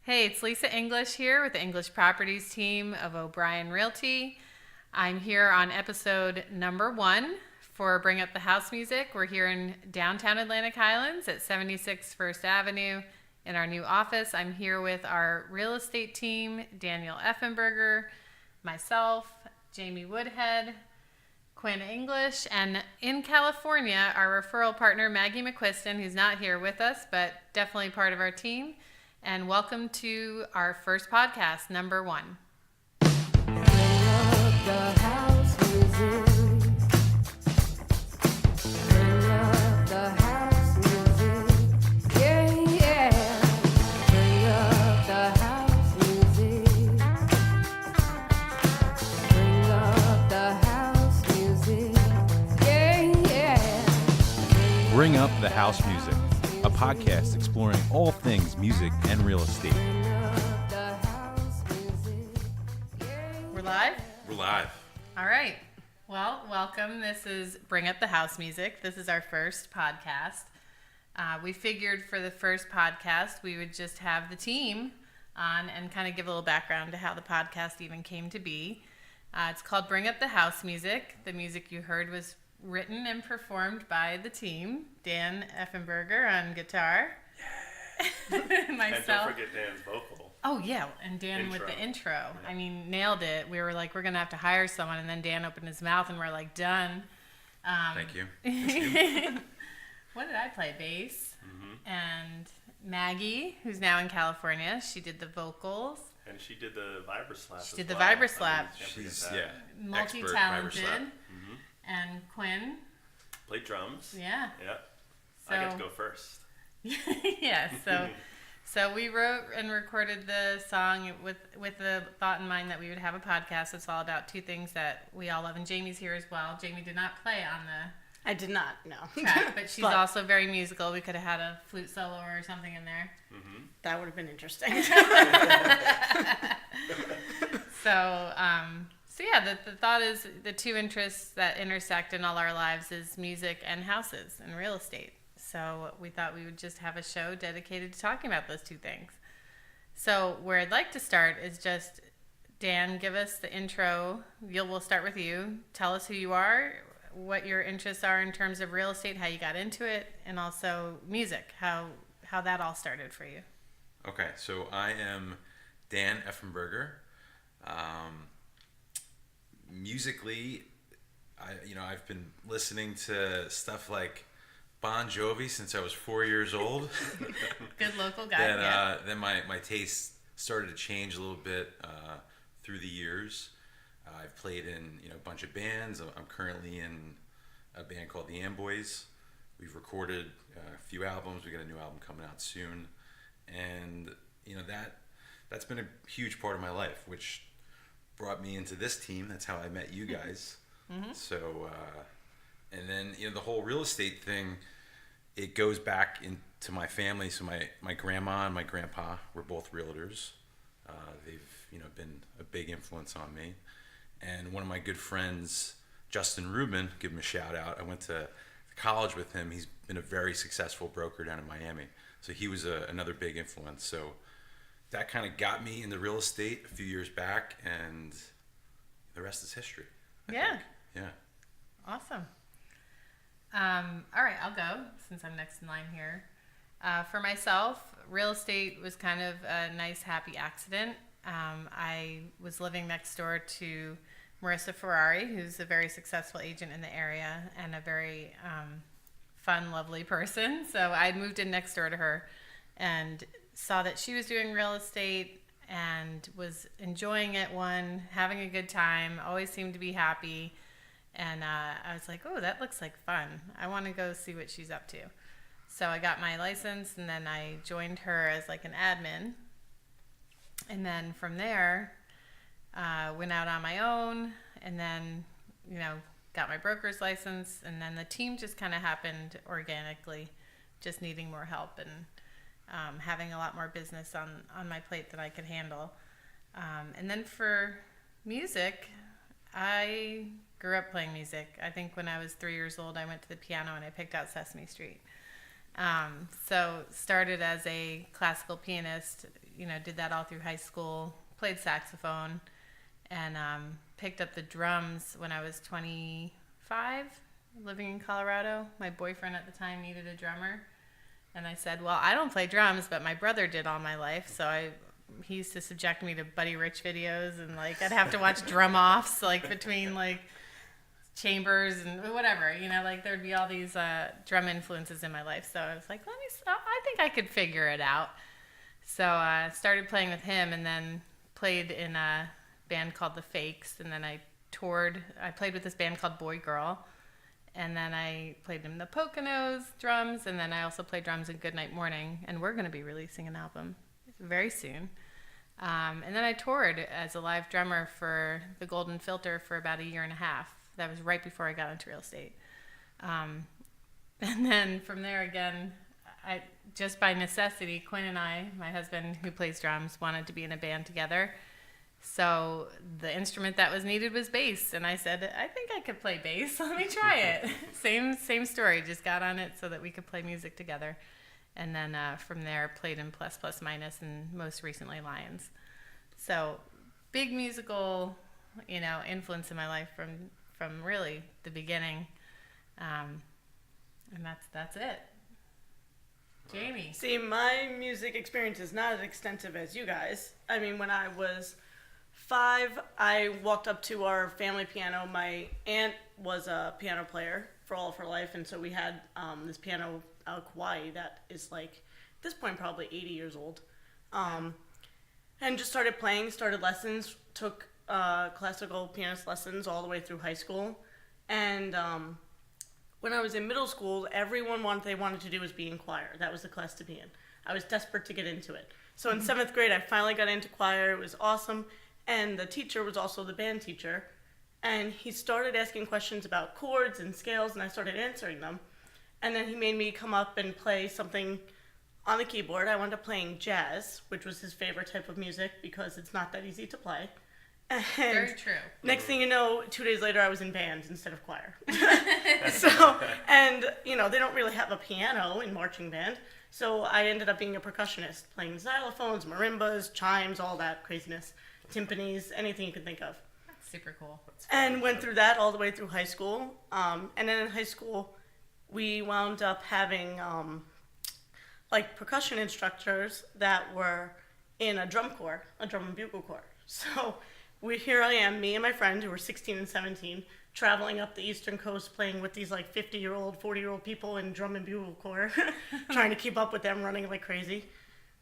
Hey, it's Lisa English here with the English Properties team of O'Brien Realty. I'm here on episode number 1 for Bring Up the House Music. We're here in downtown Atlantic Highlands at 76 First Avenue in our new office. I'm here with our real estate team, Daniel Effenberger, myself, Jamie Woodhead, Quinn English, and in California, our referral partner, Maggie McCuiston, who's not here with us, but definitely part of our team. And welcome to our first podcast, number 1. Bring Up the House Music, a podcast exploring all things music and real estate. We're live? We're live. All right. Well, welcome. This is Bring Up the House Music. This is our first podcast. We figured for the first podcast, we would just have the team on and kind of give a little background to how the podcast even came to be. It's called Bring Up the House Music. The music you heard was written and performed by the team. Dan Effenberger on guitar. Myself. And don't forget Dan's vocal. Oh, yeah, and Dan with the intro. Yeah. I mean, nailed it. We were like, we're going to have to hire someone, and then Dan opened his mouth, and we're like, done. Thank you. What did I play? Bass. Mm-hmm. And Maggie, who's now in California, she did the vocals. And she did the vibra-slap. She did the vibra-slap. She's, multi-talented. Mm-hmm. And Quinn played drums. Yeah. Yeah. So, I get to go first. Yeah. So we wrote and recorded the song with the thought in mind that we would have a podcast. It's all about two things that we all love, and Jamie's here as well. Jamie did not play on the. I did not. No. Track, but she's also very musical. We could have had a flute solo or something in there. Mm-hmm. That would have been interesting. So yeah, the thought is the two interests that intersect in all our lives is music and houses and real estate. So we thought we would just have a show dedicated to talking about those two things. So where I'd like to start is just, Dan, give us the intro. We'll start with you. Tell us who you are, what your interests are in terms of real estate, how you got into it, and also music, how that all started for you. Okay, so I am Dan Effenberger. Musically, I've been listening to stuff like Bon Jovi since I was 4 years old. Good local guy. Then my taste started to change a little bit through the years. I've played in a bunch of bands. I'm currently in a band called the Amboys. We've recorded a few albums. We got a new album coming out soon, and that's been a huge part of my life, which brought me into this team. That's how I met you guys. Mm-hmm. So, and then the whole real estate thing, it goes back into my family. So my grandma and my grandpa were both realtors. They've been a big influence on me. And one of my good friends, Justin Rubin, give him a shout out. I went to college with him. He's been a very successful broker down in Miami. So he was another big influence. So that kind of got me into real estate a few years back, and the rest is history. I think. Yeah. Awesome. All right, I'll go since I'm next in line here. For myself, real estate was kind of a nice, happy accident. I was living next door to Marissa Ferrari, who's a very successful agent in the area and a very fun, lovely person. So I moved in next door to her and saw that she was doing real estate and was enjoying it, having a good time, always seemed to be happy. And I was like, oh, that looks like fun. I want to go see what she's up to. So I got my license, and then I joined her as like an admin. And then from there, went out on my own, and then, got my broker's license. And then the team just kind of happened organically, just needing more help and having a lot more business on my plate that I could handle. And then for music, I grew up playing music. I think when I was 3 years old, I went to the piano and I picked out Sesame Street. So started as a classical pianist, did that all through high school, played saxophone, and picked up the drums when I was 25, living in Colorado. My boyfriend at the time needed a drummer. And I said, well, I don't play drums, but my brother did all my life. So he used to subject me to Buddy Rich videos, and I'd have to watch drum offs between chambers and whatever, there'd be all these drum influences in my life. So I was like, I think I could figure it out. So I started playing with him, and then played in a band called The Fakes. And then I toured. I played with this band called Boy Girl. And then I played in the Poconos drums, and then I also played drums in Goodnight Morning, and we're going to be releasing an album very soon. And then I toured as a live drummer for the Golden Filter for about a year and a half. That was right before I got into real estate. And then from there again, just by necessity, Quinn and I, my husband who plays drums, wanted to be in a band together. So the instrument that was needed was bass, and I said, I think I could play bass. Let me try it. Same story. Just got on it so that we could play music together, and then from there played in Plus Plus Minus, and most recently Lions. So big musical, influence in my life from really the beginning, and that's it. Jamie. See, my music experience is not as extensive as you guys. I mean, when I was 5, I walked up to our family piano. My aunt was a piano player for all of her life, and so we had this piano out of Kauai that is at this point probably 80 years old. And just started playing, started lessons, took classical pianist lessons all the way through high school. And when I was in middle school, everyone wanted to do was be in choir. That was the class to be in. I was desperate to get into it. So in 7th grade, I finally got into choir. It was awesome. And the teacher was also the band teacher. And he started asking questions about chords and scales, and I started answering them. And then he made me come up and play something on the keyboard. I wound up playing jazz, which was his favorite type of music because it's not that easy to play. And very true. Next thing you know, 2 days later, I was in band instead of choir. They don't really have a piano in marching band. So I ended up being a percussionist, playing xylophones, marimbas, chimes, all that craziness, timpanis, anything you could think of. That's super cool. And went through that all the way through high school. And then in high school, we wound up having percussion instructors that were in a drum corps, a drum and bugle corps. So here I am, me and my friend who were 16 and 17, traveling up the Eastern Coast playing with these 50-year-old, 40-year-old people in drum and bugle corps, trying to keep up with them, running like crazy.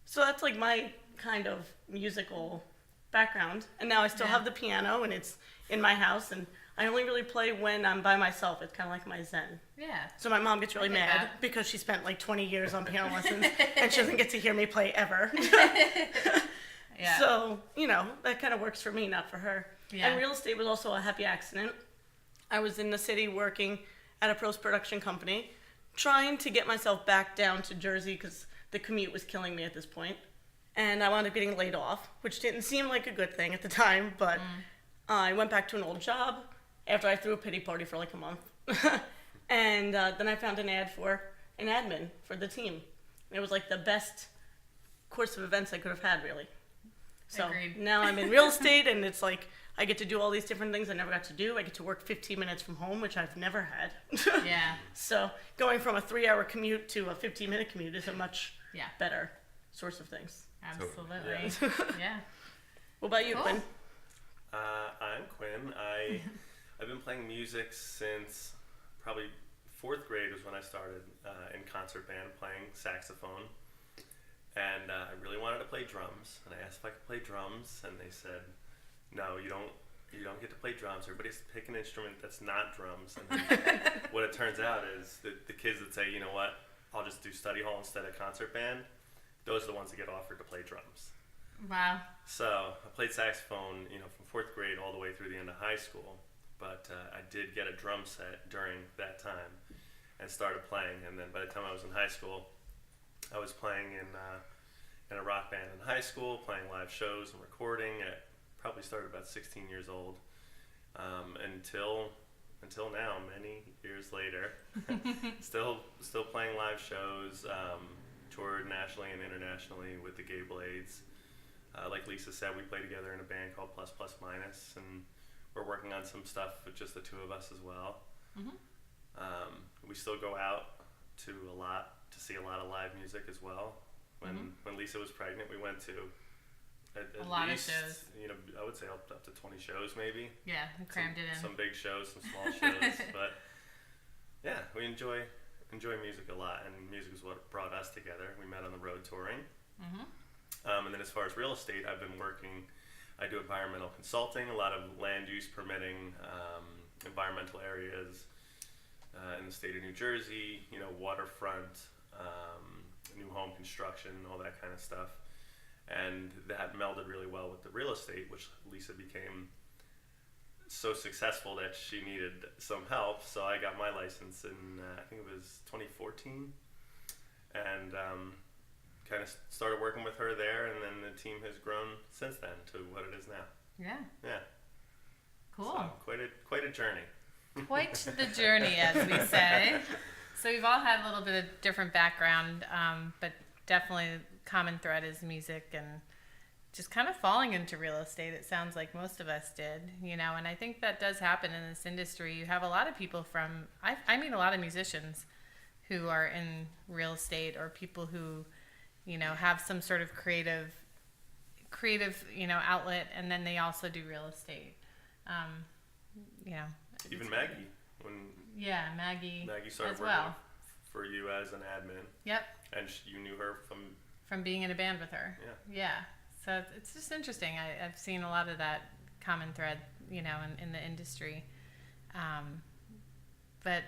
So that's my kind of musical background. And now I still have the piano, and it's in my house, and I only really play when I'm by myself. It's kind of like my zen. Yeah. So my mom gets really mad because she spent 20 years on piano lessons, and she doesn't get to hear me play ever. Yeah. So, that kind of works for me, not for her. Yeah. And real estate was also a happy accident. I was in the city working at a post-production company, trying to get myself back down to Jersey because the commute was killing me at this point. And I wound up getting laid off, which didn't seem like a good thing at the time, but I went back to an old job after I threw a pity party for a month. And then I found an ad for an admin for the team. It was the best course of events I could have had, really. So Agreed. Now I'm in real estate, and it's I get to do all these different things I never got to do. I get to work 15 minutes from home, which I've never had. Yeah. So going from a 3-hour commute to a 15-minute commute is a much Yeah. better source of things. Absolutely. Yeah. What about you, Cool. Quinn? I'm Quinn. I've been playing music since probably 4th grade was when I started in concert band playing saxophone. And I really wanted to play drums, and I asked if I could play drums, and they said, "No, you don't get to play drums. Everybody's pick an instrument that's not drums." And then what it turns out is that the kids that say, "You know what, I'll just do study hall instead of concert band," those are the ones that get offered to play drums. Wow. So I played saxophone, from 4th grade all the way through the end of high school, but I did get a drum set during that time and started playing. And then by the time I was in high school, I was playing in a rock band in high school, playing live shows and recording. I probably started about 16 years old until until now, many years later, still playing live shows, toured nationally and internationally with the Gay Blades. Like Lisa said, we play together in a band called Plus Plus Minus, and we're working on some stuff with just the two of us as well. We still go out to see a lot of live music as well. When Lisa was pregnant, we went to at a lot least, of shows. You know, I would say up to 20 shows maybe. Yeah, we crammed it in. Some big shows, some small shows, but yeah, we enjoy music a lot, and music is what brought us together. We met on the road touring. And then as far as real estate, I do environmental consulting, a lot of land use permitting, environmental areas in the state of New Jersey, you know, waterfront, new home construction, all that kind of stuff. And that melded really well with the real estate, which Lisa became so successful that she needed some help. So I got my license in, I think it was 2014. And kind of started working with her there, and then the team has grown since then to what it is now. Yeah. Yeah. Cool. So quite a journey. Quite the journey, as we say. So we've all had a little bit of different background, but definitely common thread is music and just kind of falling into real estate. It sounds like most of us did, you know, and I think that does happen in this industry. You have a lot of people I meet a lot of musicians who are in real estate, or people who, you know, have some sort of creative, you know, outlet, and then they also do real estate. You know. Even Maggie, Maggie started as working well for you as an admin. Yep. And you knew her from being in a band with her. Yeah. Yeah. So it's just interesting. I've seen a lot of that common thread, you know, in the industry. But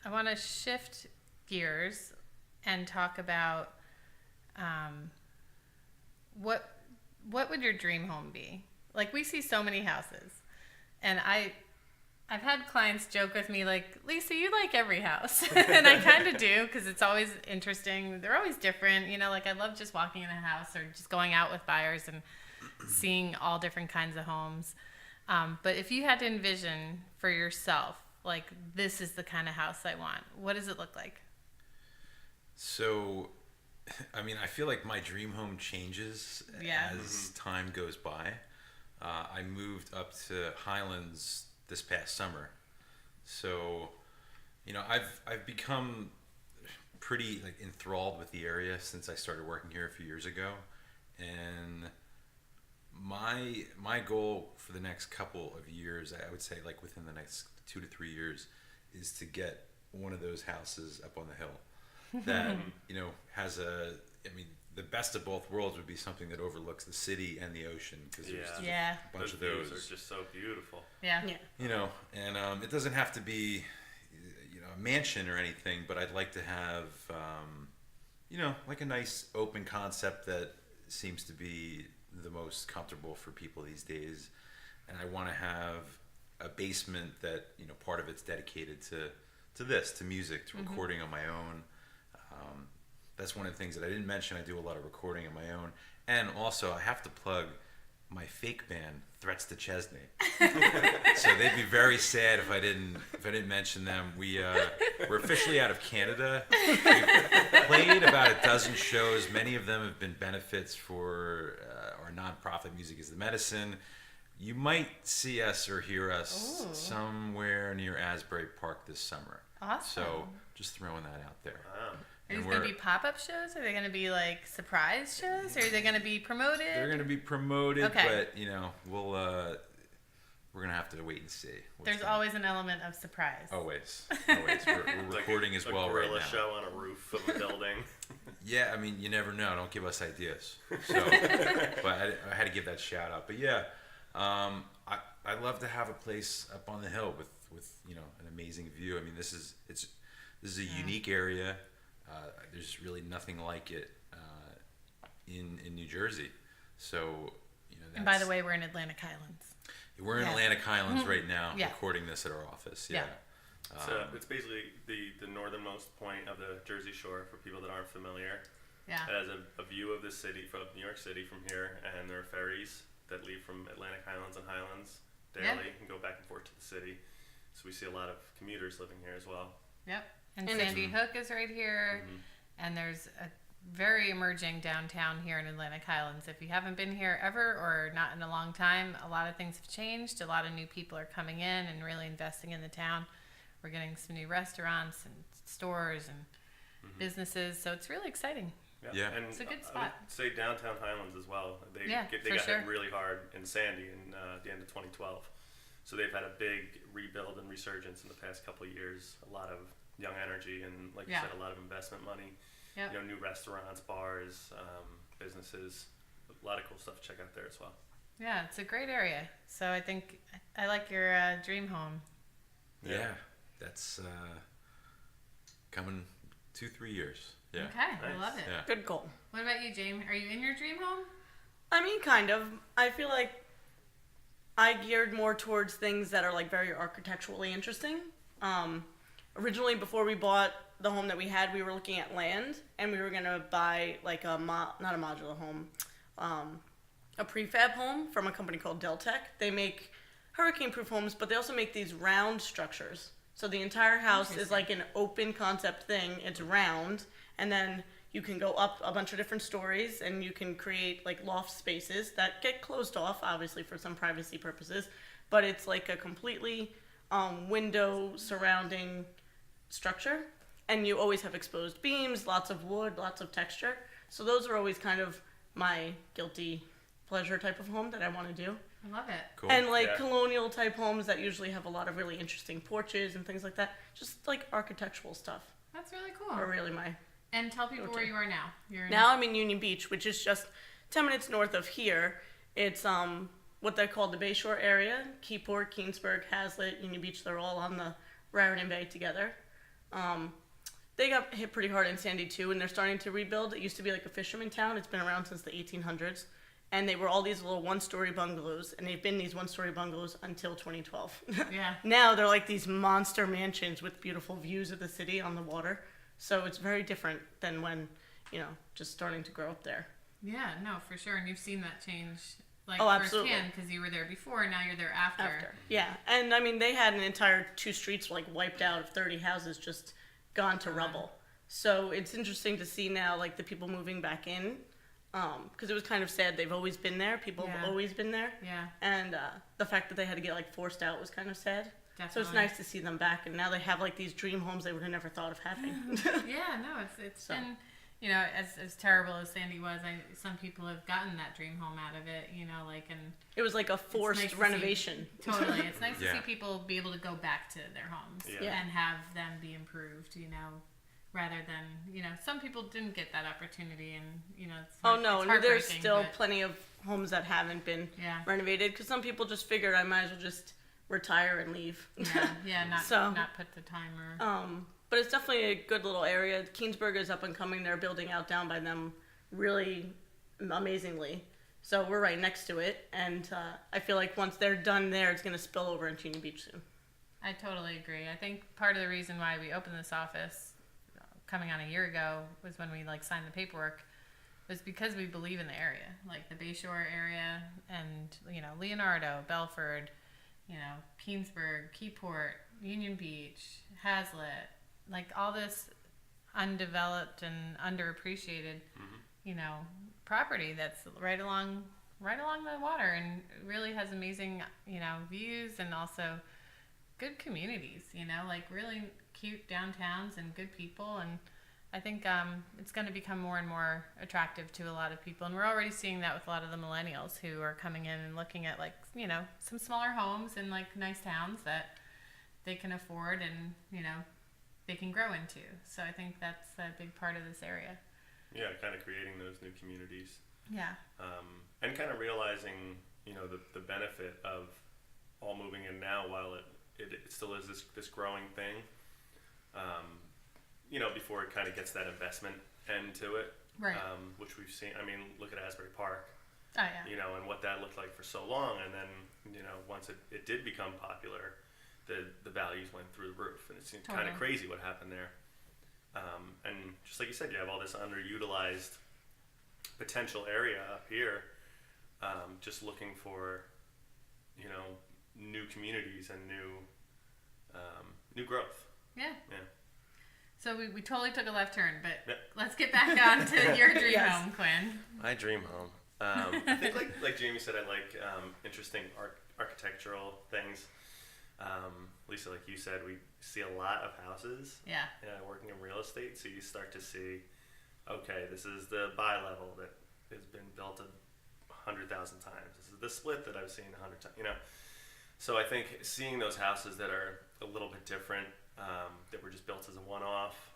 I want to shift gears and talk about what would your dream home be? Like, we see so many houses, and I've had clients joke with me like, Lisa, you like every house. And I kind of do, because it's always interesting. They're always different. You know, like, I love just walking in a house or just going out with buyers and seeing all different kinds of homes. But if you had to envision for yourself, like, this is the kind of house I want, what does it look like? So, I mean, I feel like my dream home changes as time goes by. I moved up to Highlands this past summer, so you know, I've become pretty like enthralled with the area since I started working here a few years ago, and my goal for the next couple of years, I would say like within the next 2 to 3 years, is to get one of those houses up on the hill that you know has the best of both worlds would be something that overlooks the city and the ocean, because there's just a bunch of those. Views are just so beautiful. Yeah. You know, and it doesn't have to be, you know, a mansion or anything, but I'd like to have, you know, like a nice open concept that seems to be the most comfortable for people these days. And I want to have a basement that, you know, part of it's dedicated to music, to recording on my own. That's one of the things that I didn't mention. I do a lot of recording on my own, and also I have to plug my fake band, Threats to Chesney. So they'd be very sad if I didn't mention them. We're officially out of Canada. We've played about a dozen shows. Many of them have been benefits for our nonprofit Music is the Medicine. You might see us or hear us somewhere near Asbury Park this summer. Awesome. So just throwing that out there. Wow. Are these going to be pop-up shows? Are they going to be like surprise shows? Or are they going to be promoted? They're going to be promoted, Okay. but you know, we're going to have to wait and see. There's always an element of surprise. Always. We're recording as well right now. A gorilla show on a roof of a building. Yeah, I mean, you never know. Don't give us ideas. So, but I had to give that shout out. But yeah, I'd love to have a place up on the hill with you know, an amazing view. I mean, this is a unique area. There's really nothing like it in New Jersey. So, you know. And by the way, we're in Atlantic Highlands. We're in Atlantic Highlands right now, Yeah. recording this at our office. Yeah. So it's basically the northernmost point of the Jersey Shore for people that aren't familiar. Yeah. It has a view of the city from New York City from here, and there are ferries that leave from Atlantic Highlands and Highlands daily and go back and forth to the city. So we see a lot of commuters living here as well. Yep. And And Sandy Hook is right here. And there's a very emerging downtown here in Atlantic Highlands. If you haven't been here ever or not in a long time, a lot of things have changed. A lot of new people are coming in and really investing in the town. We're getting some new restaurants and stores and businesses. So it's really exciting. Yeah. And It's a good I spot. would say downtown Highlands as well. They Yeah, they for got sure. hit really hard in Sandy in the end of 2012. So they've had a big rebuild and resurgence in the past couple of years. A lot of young energy and, like you Yeah. said, a lot of investment money. Yep. You know, new restaurants, bars, businesses. A lot of cool stuff to check out there as well. Yeah, it's a great area. So I think I like your dream home. Yeah, that's coming 2-3 years. Yeah. Okay, I Nice. love it. Yeah. Good goal. What about you, James? Are you in your dream home? I mean, kind of. I feel like I geared more towards things that are like very architecturally interesting. Originally, before we bought the home that we had, we were looking at land, and we were gonna buy like not a modular home, a prefab home from a company called Deltec. They make hurricane-proof homes, but they also make these round structures. So the entire house is like an open concept thing. It's round, and then you can go up a bunch of different stories, and you can create like loft spaces that get closed off, obviously for some privacy purposes. But it's like a completely window surrounding structure, and you always have exposed beams, lots of wood, lots of texture. So those are always kind of my guilty pleasure type of home that I want to do. I love it. Cool. And like Yeah. colonial type homes that usually have a lot of really interesting porches and things like that. Just like architectural stuff That's really cool. are really my. And tell people Go where to. you are now. You're in Now I'm in Union Beach, which is just 10 minutes north of here. It's what they call the Bayshore area. Keyport, Keensburg, Hazlitt, Union Beach, they're all on the Raritan Bay together. They got hit pretty hard in Sandy too, and they're starting to rebuild. It used to be like a fisherman town. It's been around since the 1800s. And they were all these little one-story bungalows, and they've been these one-story bungalows until 2012. Yeah. Now they're like these monster mansions with beautiful views of the city on the water. So it's very different than when, just starting to grow up there. Yeah, no, for sure. And you've seen that change, like, Oh, absolutely. firsthand, because you were there before, and now you're there after. Yeah, and I mean, they had an entire 2 streets like wiped out of 30 houses, just gone to rubble. So it's interesting to see now, like, the people moving back in, because it was kind of sad. They've always been there. People have Yeah. always been there. Yeah, And the fact that they had to get, like, forced out was kind of sad. So definitely. it's nice to see them back, and now they have, like, these dream homes they would have never thought of having. Yeah, no, it's So. been, as terrible as Sandy was, some people have gotten that dream home out of it, and It was like a forced nice to see. renovation. totally. It's nice to Yeah. see people be able to go back to their homes Yeah. and have them be improved, rather than, some people didn't get that opportunity, and, it's Oh no, it's and there's heartbreaking, still but- plenty of homes that haven't been Yeah. renovated because some people just figured I might as well just retire and leave. Yeah, not So- not put the timer. But it's definitely a good little area. Keensburg is up and coming. They're building out down by them really amazingly. So we're right next to it, and I feel like once they're done there, it's going to spill over into Union Beach soon. I totally agree. I think part of the reason why we opened this office coming on a year ago was when we signed the paperwork was because we believe in the area, like the Bayshore area and Leonardo, Belford, Keensburg, Keyport, Union Beach, Hazlitt, like all this undeveloped and underappreciated, property that's right along the water and really has amazing, views and also good communities, like really cute downtowns and good people. And I think it's going to become more and more attractive to a lot of people. And we're already seeing that with a lot of the millennials who are coming in and looking at some smaller homes in nice towns that they can afford and, they can grow into. So I think that's a big part of this area. Yeah, kind of creating those new communities. Yeah. And kind of realizing, the benefit of all moving in now while it still is this growing thing. Before it kind of gets that investment end to it. Right. Which we've seen. I mean, look at Asbury Park. Oh, yeah. And what that looked like for so long, and then once it did become popular, the values went through the roof, and it seemed kind of crazy what happened there. And just like you said, you have all this underutilized potential area up here, just looking for new communities and new new growth. Yeah. Yeah. So we totally took a left turn, but Yep. let's get back on to your dream Yes. home, Quinn. My dream home. I think like Jamie said, I like interesting architectural things. Lisa, like you said, we see a lot of houses. Yeah. Working in real estate, so you start to see, okay, this is the bi-level that has been built 100,000 times. This is the split that I've seen 100 times. So I think seeing those houses that are a little bit different, that were just built as a one-off.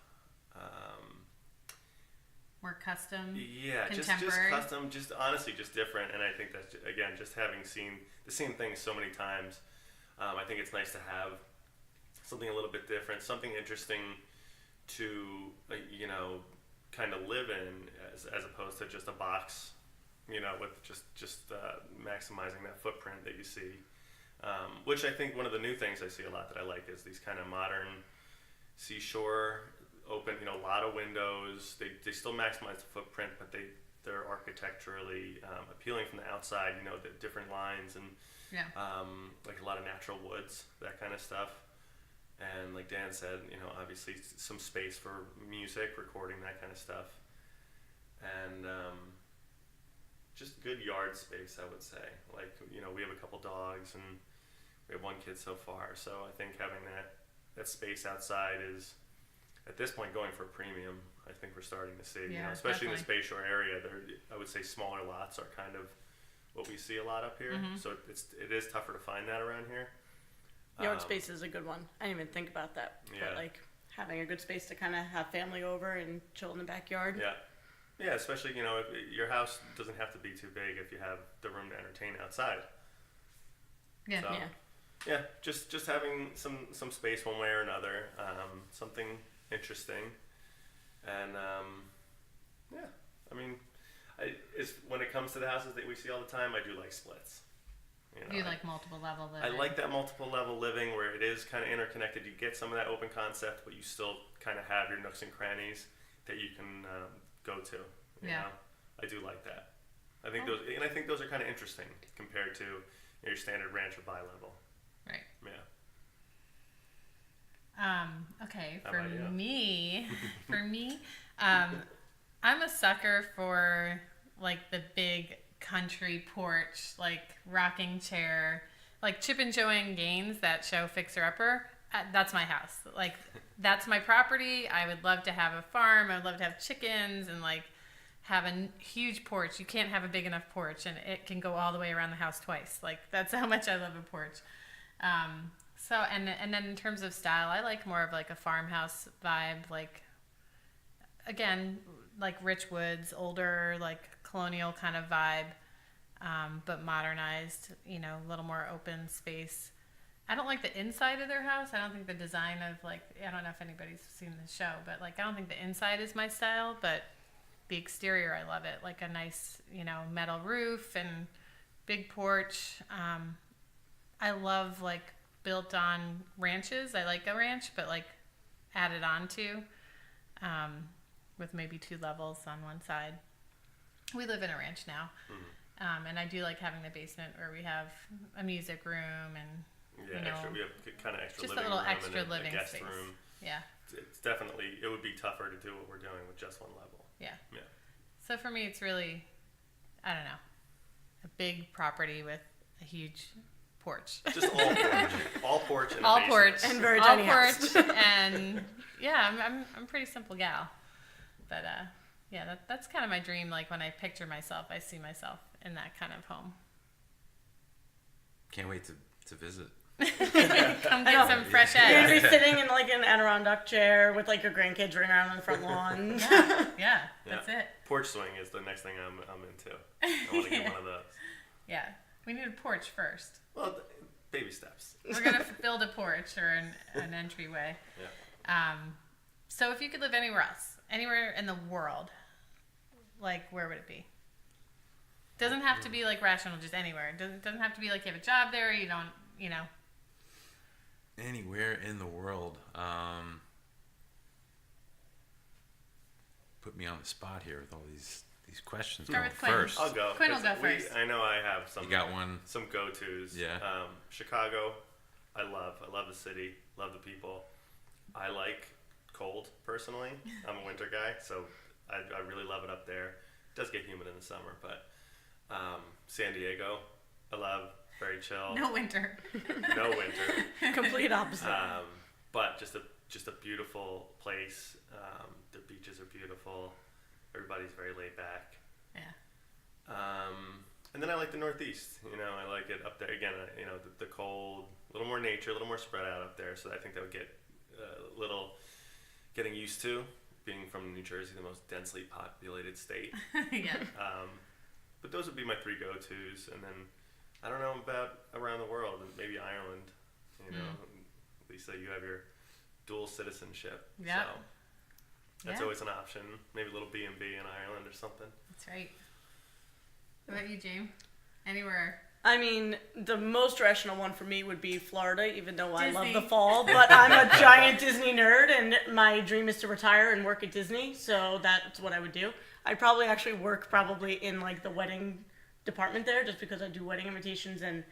We're custom. Yeah, just contemporary. custom, just honestly, just different. And I think that's, again, just having seen the same thing so many times, I think it's nice to have something a little bit different, something interesting to, kind of live in as opposed to just a box, with just maximizing that footprint that you see. Which I think one of the new things I see a lot that I like is these kind of modern seashore open, a lot of windows. They still maximize the footprint, but they're architecturally appealing from the outside. The different lines and like a lot of natural woods, that kind of stuff. And like Dan said, obviously some space for music, recording, that kind of stuff, and just good yard space, I would say. Like we have a couple dogs and we have one kid so far, so I think having that space outside is, at this point, going for a premium. I think we're starting to see, especially in the Space Shore area. I would say smaller lots are kind of what we see a lot up here. Mm-hmm. So it is tougher to find that around here. Yard space is a good one. I didn't even think about that. Yeah. But like having a good space to kind of have family over and chill in the backyard. Yeah, especially if your house doesn't have to be too big if you have the room to entertain outside. Yeah. So, yeah, just having some space one way or another, something interesting, and when it comes to the houses that we see all the time, I do like splits. You like multiple level living. I like that multiple level living where it is kind of interconnected. You get some of that open concept, but you still kind of have your nooks and crannies that you can go to. You know? I do like that. I think those are kind of interesting compared to your standard ranch or bi-level. Right. Yeah. Okay. How For about you? me, I'm a sucker for like the big country porch, like rocking chair, like Chip and Joanne Gaines, that show Fixer Upper. That's my house. Like that's my property. I would love to have a farm. I would love to have chickens and like have a huge porch. You can't have a big enough porch, and it can go all the way around the house twice. Like that's how much I love a porch. So and then in terms of style, I like more of like a farmhouse vibe. Like again, like rich woods, older, like colonial kind of vibe, but modernized. A little more open space. I don't like the inside of their house. I don't think the design of I don't know if anybody's seen the show, but I don't think the inside is my style, but the exterior, I love it. Like a nice, metal roof and big porch. I love built on ranches. I like a ranch, but added on to, with maybe 2 levels on one side. We live in a ranch now. Mm-hmm. And I do like having the basement where we have a music room and, we have kind of extra just living a little room extra and living a guest space. room. Yeah. It's definitely, it would be tougher to do what we're doing with just one level. Yeah. Yeah. So for me, it's really, I don't know, a big property with a huge porch. Just all porch. All porch and All a basement. porch. And very all tiny porch. house. And yeah, I'm a pretty simple gal. But yeah, that's kind of my dream. Like when I picture myself, I see myself in that kind of home. Can't wait to visit. Come get some fresh You're eggs. gonna be sitting in an Adirondack chair with your grandkids running around on the front lawn. Yeah, that's it. Porch swing is the next thing I'm into. I want to get one of those. Yeah, we need a porch first. Well, baby steps. We're gonna build a porch or an entryway. Yeah. So if you could live anywhere else, anywhere in the world, where would it be? Doesn't have to be rational, just anywhere. Doesn't have to be you have a job there. You don't, Anywhere in the world. Put me on the spot here with all these questions. Start Going with Quinn. first. I'll go. Quinn will go 'cause first. I know I have some. You got one? Some go-tos. Yeah. Chicago, I love the city. love the people. I like cold, personally. I'm a winter guy, so I really love it up there. It does get humid in the summer, but San Diego, I love. Very chill. No winter. No winter. Complete opposite. But just a beautiful place. The beaches are beautiful. Everybody's very laid back. Yeah. And then I like the Northeast. I like it up there. Again, the cold, a little more nature, a little more spread out up there. So I think that would get a little getting used to being from New Jersey, the most densely populated state. Yeah. But those would be my 3 go-tos. And then I don't know about around the world, maybe Ireland. Lisa, you have your dual citizenship. Yeah. So that's always an option. Maybe a little B&B in Ireland or something. That's right. What about you, James? Anywhere? I mean, the most rational one for me would be Florida, even though I love Disney. the fall. But I'm a giant Disney nerd, and my dream is to retire and work at Disney. So that's what I would do. I'd probably actually work in like the wedding department there, just because I do wedding invitations, and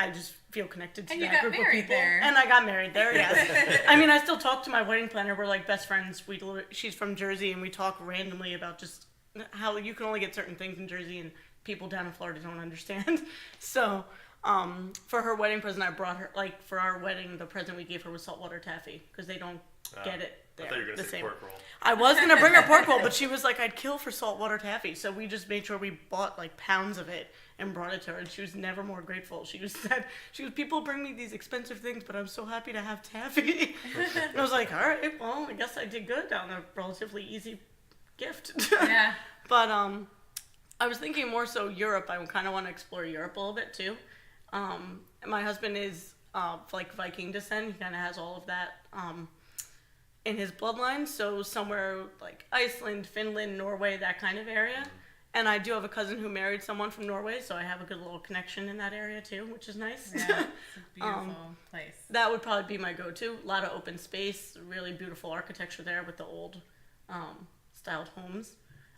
I just feel connected to And you that got group of married people. there. And I got married there, yes. I mean, I still talk to my wedding planner. We're like best friends. She's from Jersey, and we talk randomly about just how you can only get certain things in Jersey, and people down in Florida don't understand. So, for her wedding present, I brought her, like, for our wedding, the present we gave her was saltwater taffy, because they don't get it there. I thought you were going the to say same. pork roll. I was going to bring her pork roll, but she was like, I'd kill for saltwater taffy. So we just made sure we bought like pounds of it and brought it to her, and she was never more grateful. She said, people bring me these expensive things, but I'm so happy to have taffy. And I was like, all right, well, I guess I did good on a relatively easy gift. Yeah. But I was thinking more so Europe. I kind of want to explore Europe a little bit too. My husband is like Viking descent. He kind of has all of that in his bloodline. So somewhere like Iceland, Finland, Norway, that kind of area. And I do have a cousin who married someone from Norway, so I have a good little connection in that area too, which is nice. Yeah, it's a beautiful place. That would probably be my go-to. A lot of open space, really beautiful architecture there with the old styled homes.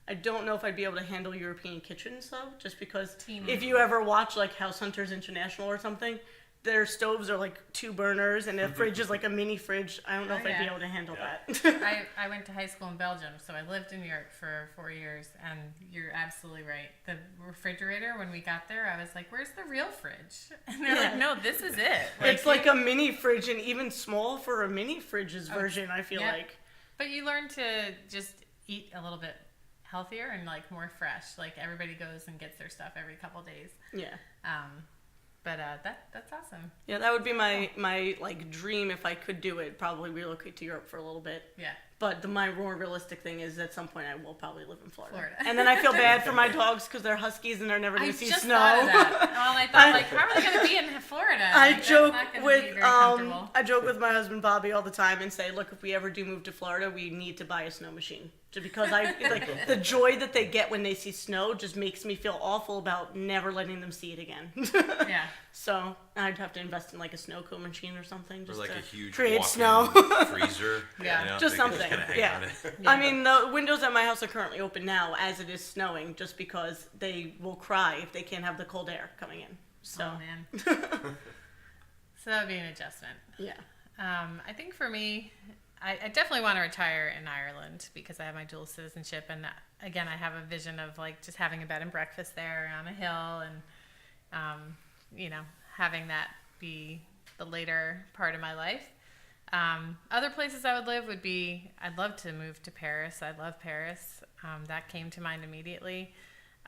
I don't know if I'd be able to handle European kitchens though, just because if you ever watch like House Hunters International or something, their stoves are like 2 burners and the fridge is like a mini fridge. I don't know if I'd be able to handle that. I went to high school in Belgium, so I lived in New York for 4 years, and you're absolutely right. The refrigerator, when we got there, I was like, where's the real fridge? And they're like, no, this is it. It's like a mini fridge, and even small for a mini fridge's version, I feel yeah. like. But you learn to just eat a little bit healthier and like more fresh. Like everybody goes and gets their stuff every couple days. Yeah. But that's awesome. Yeah, that would be my like dream if I could do it. Probably relocate to Europe for a little bit. Yeah. But my more realistic thing is at some point I will probably live in Florida. Florida. And then I feel bad for my dogs because they're huskies and they're never going to see just snow. thought of that. Well, I thought like, how are they going to be in Florida? I Like, joke that's not gonna with be very comfortable. I joke with my husband Bobby all the time and say, look, if we ever do move to Florida, we need to buy a snow machine. Just because like the joy that they get when they see snow just makes me feel awful about never letting them see it again. Yeah. So I'd have to invest in like a snow cone machine or something, Or just like to a huge create walk-in snow. freezer. Yeah. Just they can something. kinda hang Yeah. on it. Yeah. I mean, the windows at my house are currently open now as it is snowing, just because they will cry if they can't have the cold air coming in. So Oh man. So that would be an adjustment. yeah. I think for me, I definitely want to retire in Ireland because I have my dual citizenship, and again, I have a vision of like just having a bed and breakfast there on a hill, and having that be the later part of my life. Other places I would live would be, I'd love to move to Paris. I love Paris. That came to mind immediately.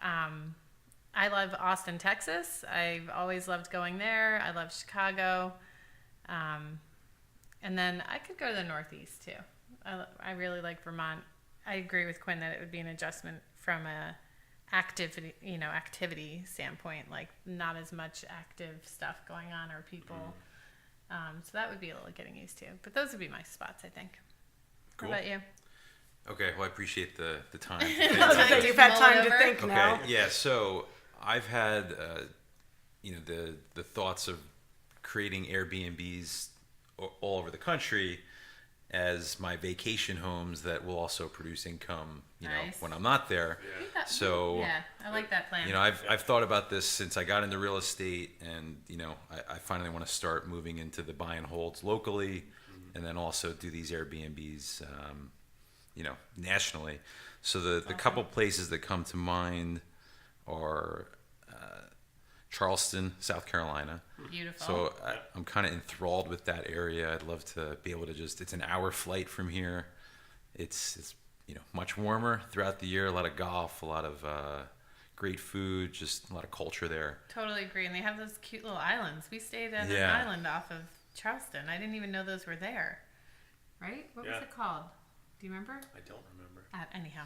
I love Austin, Texas. I've always loved going there. I love Chicago. And then I could go to the Northeast too. I really like Vermont. I agree with Quinn that it would be an adjustment from a activity standpoint, like not as much active stuff going on or people. So that would be a little getting used to. But those would be my spots, I think. Cool. How about you? Okay, well, I appreciate the time. You've had time to think Okay, now. yeah, so I've had, the thoughts of creating Airbnbs all over the country, as my vacation homes that will also produce income, Nice. when I'm not there. Yeah. So, Yeah, I like that plan. I've thought about this since I got into real estate, and I finally want to start moving into the buy and holds locally, and then also do these Airbnbs, nationally. So the couple places that come to mind are Charleston, South Carolina. Beautiful. So I'm kind of enthralled with that area. I'd love to be able to it's an hour flight from here. It's much warmer throughout the year. A lot of golf, a lot of great food, just a lot of culture there. Totally agree. And they have those cute little islands. We stayed at an Yeah. island off of Charleston. I didn't even know those were there. Right? What was Yeah. it called? Do you remember? I don't remember. Anyhow.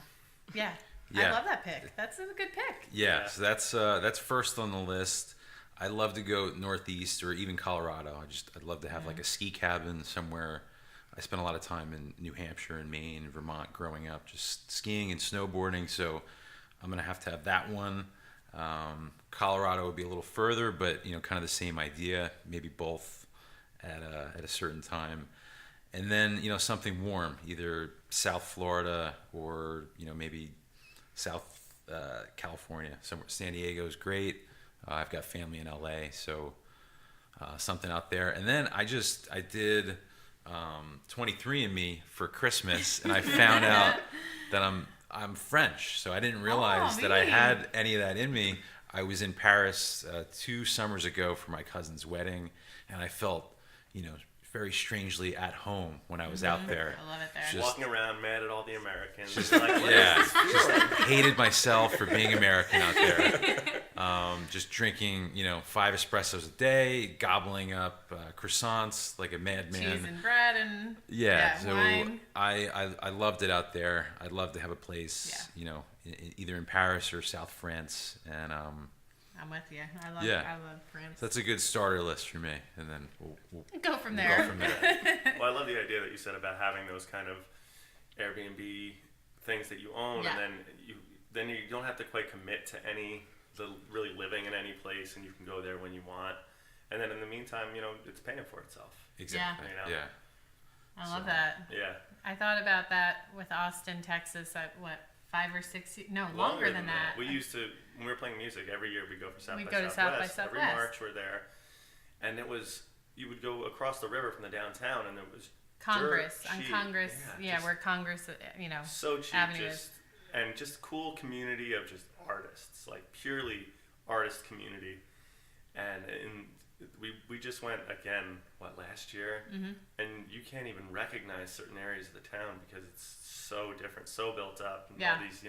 Yeah. I Yeah. love that pick. That's a good pick. Yeah, Yeah. so that's first on the list. I'd love to go northeast or even Colorado. I'd love to have like a ski cabin somewhere. I spent a lot of time in New Hampshire and Maine, Vermont growing up, just skiing and snowboarding. So I'm gonna have to have that one. Colorado would be a little further, but kind of the same idea. Maybe both at a certain time, and then something warm, either South Florida or maybe South California. Somewhere San Diego is great. I've got family in LA, so something out there. And then I did 23andMe for Christmas, and I found out that I'm French, so I didn't realize that I really? had any of that in me. I was in Paris 2 summers ago for my cousin's wedding, and I felt, very strangely at home when I was out there. I love it there. Just- Walking around mad at all the Americans. Like, what Yeah, is this feeling? hated myself for being American out there. Just drinking, 5 espressos a day, gobbling up croissants like a madman. Cheese and bread and So wine. I loved it out there. I'd love to have a place, either in Paris or South France, and I'm with you. I love France. that's a good starter list for me. And then we'll Go from go there. from there. Well, I love the idea that you said about having those kind of Airbnb things that you own, Yeah. and then you don't have to quite commit to really living in any place, and you can go there when you want. And then in the meantime, it's paying for itself. Exactly. Yeah. Yeah. I love that. Yeah. I thought about that with Austin, Texas at 5 or 6 years? No, longer than that. We used to, when we were playing music, every year we'd go for South We'd by go to Southwest. South by Every Southwest. March we're there. And you would go across the river from the downtown, and there was Congress. dirt On cheap. Congress. Yeah, just where Congress, so cheap, Avenue just cool community of just artists, like purely artist community. And we just went again, last year? Mm-hmm. And you can't even recognize certain areas of the town because it's so different, so built up. And Yeah. all these,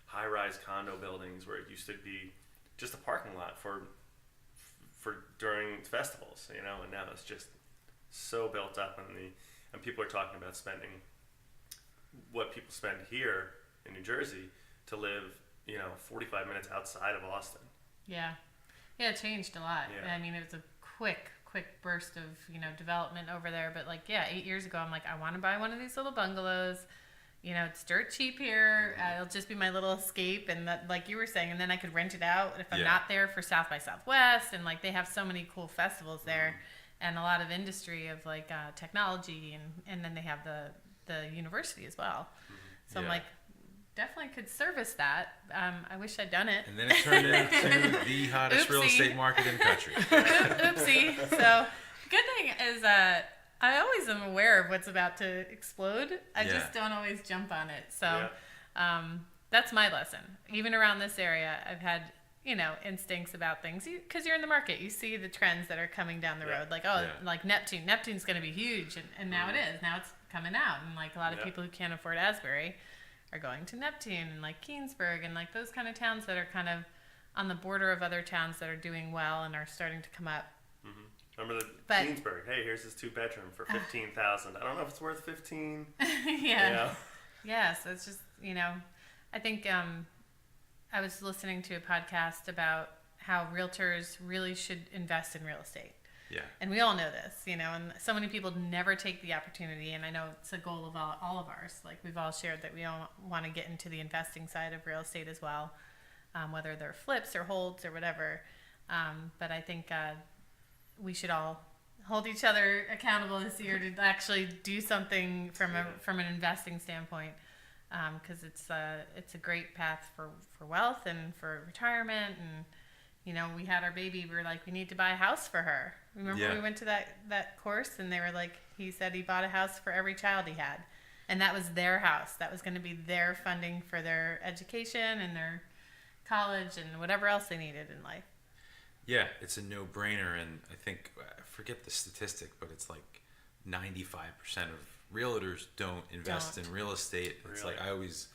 high-rise condo buildings where it used to be just a parking lot for during festivals, and now it's just so built up, and people are talking about spending what people spend here in New Jersey to live, 45 minutes outside of Austin. Yeah. Yeah, it changed a lot. Yeah. I mean, it was a quick burst of, development over there. But 8 years ago, I'm like, I want to buy one of these little bungalows. It's dirt cheap here. It'll just be my little escape. And that, like you were saying, and then I could rent it out if I'm Yeah. not there for South by Southwest. And they have so many cool festivals there and a lot of industry of technology. And then they have the university as well. So I'm Yeah. like, definitely could service that. I wish I'd done it. And then it turned into the hottest real Oopsie. estate market in the country. Oopsie. So, good thing is I always am aware of what's about to explode. I Yeah. just don't always jump on it. So, that's my lesson. Even around this area, I've had, instincts about things because you're in the market. You see the trends that are coming down the Yeah. road. Yeah. Like Neptune. Neptune's going to be huge. And now it is. Now it's coming out. And a lot of Yeah. people who can't afford Asbury are going to Neptune and Keensburg and those kind of towns that are kind of on the border of other towns that are doing well and are starting to come up. Remember the But- Queensburg? Hey, here's this 2-bedroom for $15,000. I don't know if it's worth 15. Yeah. Yeah. So it's just, I think I was listening to a podcast about how realtors really should invest in real estate. Yeah. And we all know this, and so many people never take the opportunity. And I know it's a goal of all of ours. We've all shared that we all want to get into the investing side of real estate as well, whether they're flips or holds or whatever. But I think we should all hold each other accountable this year to actually do something from an investing standpoint, because it's a great path for wealth and for retirement. And we had our baby, we were like, we need to buy a house for her. Remember we went to that course, and they were like, he said he bought a house for every child he had, and that was their house. That was going to be their funding for their education and their college and whatever else they needed in life. Yeah, it's a no-brainer, and I think, I forget the statistic, but it's like 95% of realtors don't invest in real estate. It's like, I always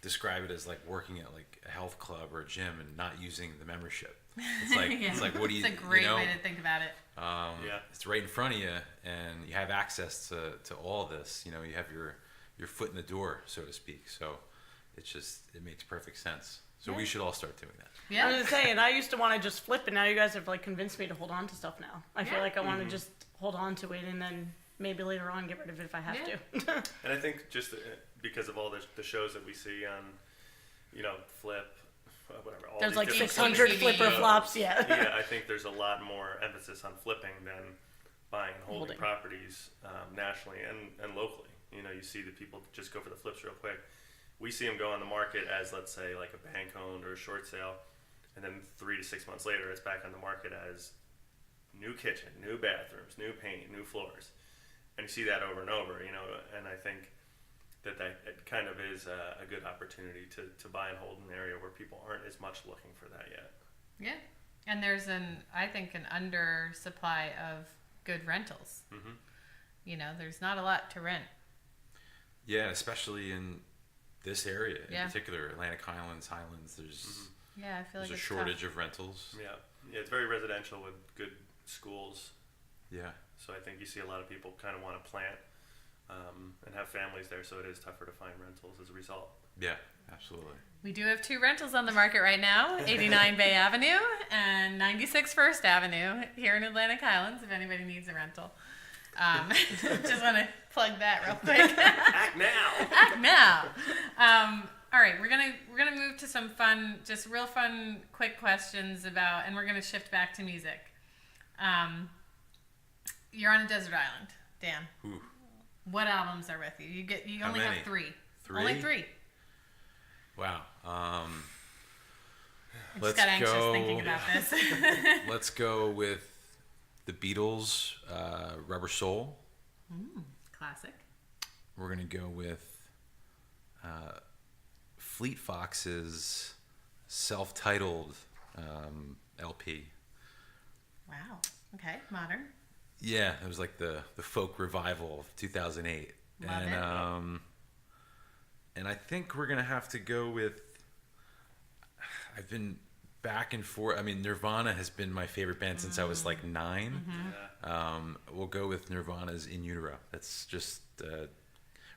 describe it as like working at like a health club or a gym and not using the membership. It's like, it's like, what do you? It's a great way to think about it. It's right in front of you, and you have access to all this. You have your foot in the door, so to speak. So it makes perfect sense. So we should all start doing that. Yeah. I was saying, I used to want to just flip, and now you guys have like convinced me to hold on to stuff now. I feel like I want to just hold on to it, and then maybe later on get rid of it if I have to. And I think just because of all the shows that we see on, Flip, whatever. All there's these like different 600 shows. flipper flops, Yeah, I think there's a lot more emphasis on flipping than buying and holding properties nationally and locally. You see the people just go for the flips real quick. We see them go on the market as, let's say, like a bank owned or a short sale, and then 3 to 6 months later, it's back on the market as new kitchen, new bathrooms, new paint, new floors, and you see that over and over. And I think that it kind of is a good opportunity to buy and hold an area where people aren't as much looking for that yet. Yeah, and there's I think an undersupply of good rentals. There's not a lot to rent. Yeah, especially in this area in particular, Atlantic Highlands. There's I feel like there's a it's shortage tough. of rentals. Yeah, it's very residential with good schools. Yeah. So I think you see a lot of people kind of want to plant and have families there, so it is tougher to find rentals as a result. Yeah, absolutely. We do have 2 rentals on the market right now, 89 Bay Avenue and 96 First Avenue here in Atlantic Highlands, if anybody needs a rental. Just want to plug that real quick. Act now! Act now! All right, we're gonna move to some fun, just real fun, quick questions and we're gonna shift back to music. You're on a desert island, Dan. Ooh. What albums are with you? You only have 3. 3? Only 3. Wow. I just got anxious thinking about this. Let's go with the Beatles, Rubber Soul. Classic. We're going to go with Fleet Fox's self-titled LP. Wow. Okay. Modern. Yeah, it was like the folk revival of 2008. Love it. And I think we're going to have to go with, I've been back and forth. I mean, Nirvana has been my favorite band since I was like 9. We'll go with Nirvana's In Utero. That's just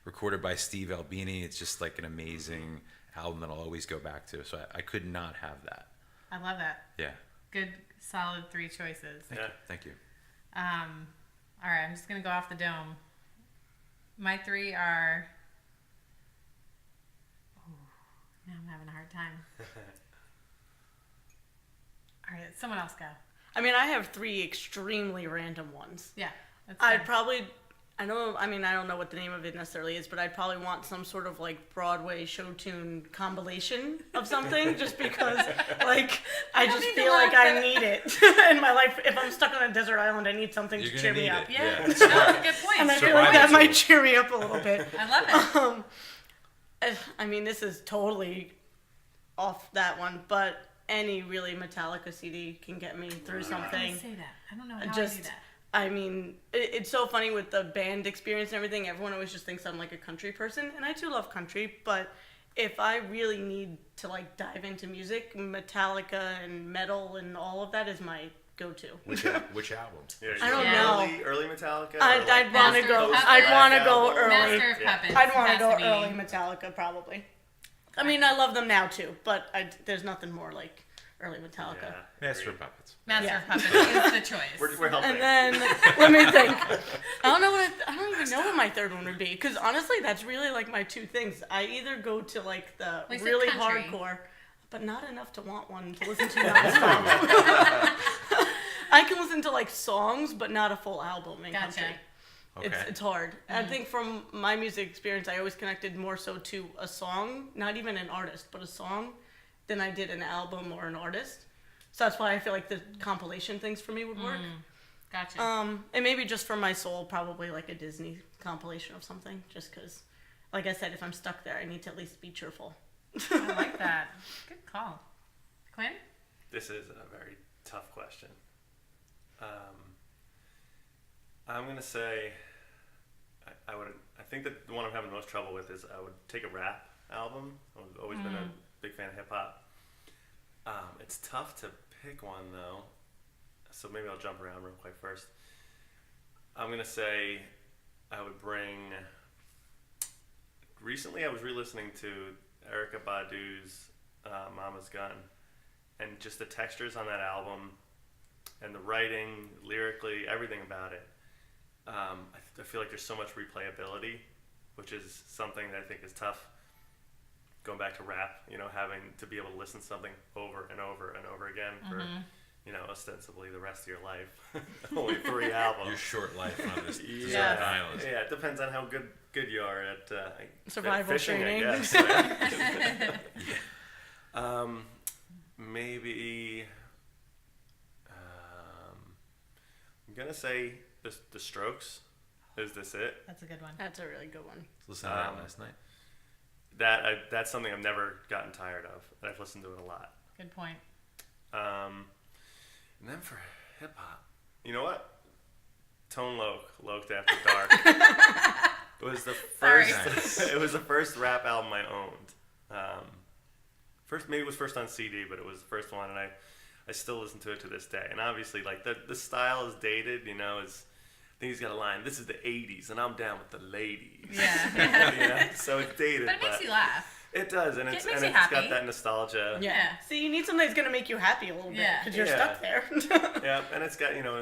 recorded by Steve Albini. It's just like an amazing album that I'll always go back to. So I could not have that. I love that. Yeah. Good, solid 3 choices. Thank you. All right, I'm just going to go off the dome. My 3 are... now I'm having a hard time. All right, someone else go. I mean, I have 3 extremely random ones. Yeah. That's I'd fine. probably... I don't know what the name of it necessarily is, but I'd probably want some sort of like Broadway show tune compilation of something, just because like I just feel like I need it in my life. If I'm stuck on a desert island, I need something to cheer me up. Yeah, no, that's a good point. And I feel like that might cheer me up a little bit. I love it. I mean, this is totally off that one, but any really Metallica CD can get me through something. I say that. I don't know how I do that. I mean, it's so funny with the band experience and everything. Everyone always just thinks I'm like a country person, and I too love country. But if I really need to like dive into music, Metallica and metal and all of that is my go-to. Which album? Yeah, I don't know. Early Metallica. I'd want to go. Puppets. I'd want to go early. Master of Puppets. I'd want to has go be. early Metallica probably. I mean, I love them now too, but there's nothing more like early Metallica. Master of Puppets. Master of Puppets is the choice. We're helping. And then let me think. I don't even know what my third one would be, because honestly, that's really like my 2 things. I either go to like the Like really country. hardcore, but not enough to want one to listen to nonstop. I can listen to like songs, but not a full album in Gotcha. country. Okay. It's hard. I think from my music experience, I always connected more so to a song, not even an artist, but a song, than I did an album or an artist. So that's why I feel like the compilation things for me would work. Gotcha. And maybe just for my soul, probably like a Disney compilation of something. Just because, like I said, if I'm stuck there, I need to at least be cheerful. I like that. Good call. Quinn? This is a very tough question. I'm gonna say I think that the one I'm having the most trouble with is I would take a rap album. I've always been a big fan of hip hop. It's tough to pick one though, so maybe I'll jump around real quick first. I'm gonna say I would bring. Recently, I was re-listening to Erykah Badu's "Mama's Gun," and just the textures on that album, and the writing, lyrically, everything about it. I feel like there's so much replayability, which is something that I think is tough. Going back to rap, having to be able to listen to something over and over and over again for, ostensibly the rest of your life. Only 3 albums. Your short life on this Yeah. desert island. Yeah, it depends on how good you are at Survival fishing, training. I guess. Maybe I'm gonna say the Strokes. Is this it? That's a good one. That's a really good one. Listen to that last night. That's something I've never gotten tired of, and I've listened to it a lot. Good point. And then for hip hop, you know what? Tone Loc After Dark. It was the first. Sorry. It was the first rap album I owned. Maybe it was first on CD, but it was the first one, and I still listen to it to this day. And obviously, like the style is dated. I think he's got a line. This is the '80s, and I'm down with the ladies. Yeah. So it's dated, But it makes you laugh. It does, and It it's makes you got happy. that nostalgia. Yeah. See, you need something that's gonna make you happy a little bit Yeah. because you're Yeah. stuck there. Yeah, and it's